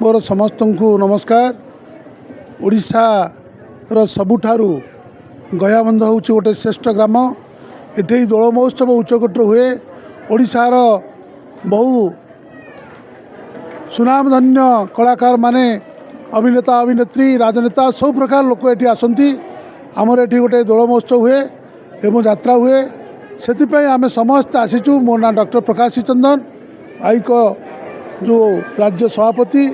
मोर समस्त को नमस्कार। ओडिशार सबुठारु गयाबंध हूँ गोटे श्रेष्ठ ग्राम। ये दोल महोत्सव उच्चकोटर हुए। ओडिशार बहु सुनामधन्य कलाकार माने अभिनेता अभिनेत्री राजनेता सब प्रकार लोक ये आसती। आमर ये गोटे दोल महोत्सव हुए एवं यात्रा हुए। से आम समस्त आसीचु। मो ना डॉक्टर प्रकाश चंदन आईक जो राज्य सभापति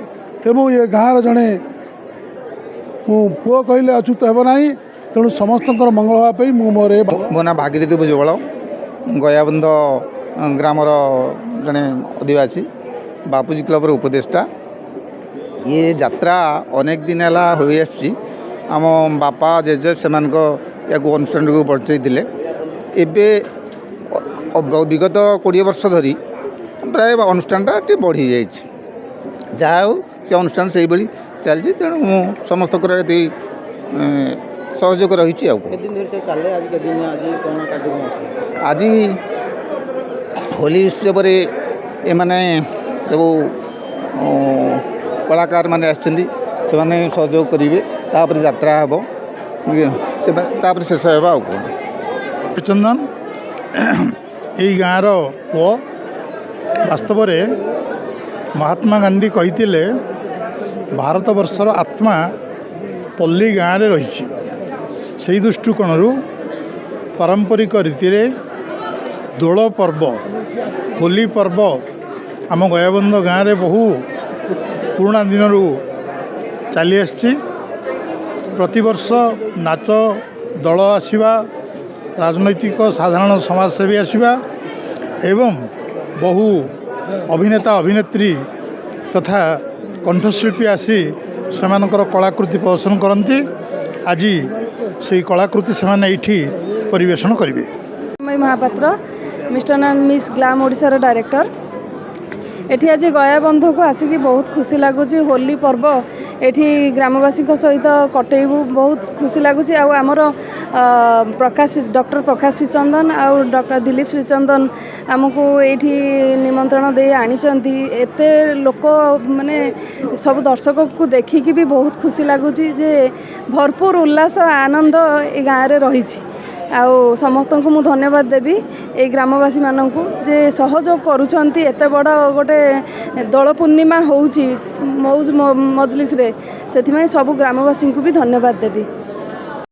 एवं ये गाँव जड़े पुओ कहले अच्युत हेब ना। तेणु समस्त मंगल हाँपाई मोर मो ना भागीरथी भुजबल गयाबंध ग्रामर जड़े आदिवासी बापूजी क्लबर उपदेष्टा। ये यात्रा अनेक दिन है हो आम बापा जेजे से अनुष्ठान को बढ़ाई विगत 20 वर्ष धरी प्राय अनुष्ठानटा टे बढ़ी जहाँ हो से अनुष्ठान से चलती। तेणु समस्त सहयोग रही। आज होली उत्सव ये माने सब कलाकार माने आछंदी से माने सहयोग करेंगे। तापर यात्रा हम तापर शेष होगा। चंदन यही गाँव पुओ वास्तव में महात्मा गांधी कहते भारत वर्षर आत्मा पल्ली गाँव में रही। से दृष्टिकोण पारंपरिक रीति दोल पर्व होली पर्व आम गयाबंध गाँव में बहु पुराणा दिन चली आसी। प्रतिवर्ष नाच दल आसवा राजनैतिक साधारण समाजसेवी आसवा एवं बहु अभिनेता अभिनेत्री तथा कंठशिल्पी आसी सेमानकर कलाकृति प्रदर्शन करती। आज से कलाकृति से परिवेशन करेंगे। Mohapatra Mister and Miss Glam ओडिशार डायरेक्टर। एठी आज गयाबंध को आसिक बहुत खुशी लगुच। होली पर्व एठी ग्रामवासी सहित कटेबू बहुत खुशी लगुच। आमर प्रकाश डॉक्टर प्रकाश श्रीचंदन आउ डॉक्टर दिलीप श्रीचंदन आमको एठी निमंत्रण दे आनिचंती। एते लोक माने सब दर्शक को देखिकी भी बहुत खुशी लगुच जे भरपूर उल्लास आनंद ए गाँव रे रही। आउ समस्त को मु धन्यवाद देवी ए ग्रामवासी मानू जे सहयोग करुछंती। एते बड़ गोटे दोल पूर्णिमा होउची मौज मजलिस रे से सब ग्रामवासी को भी धन्यवाद देवी।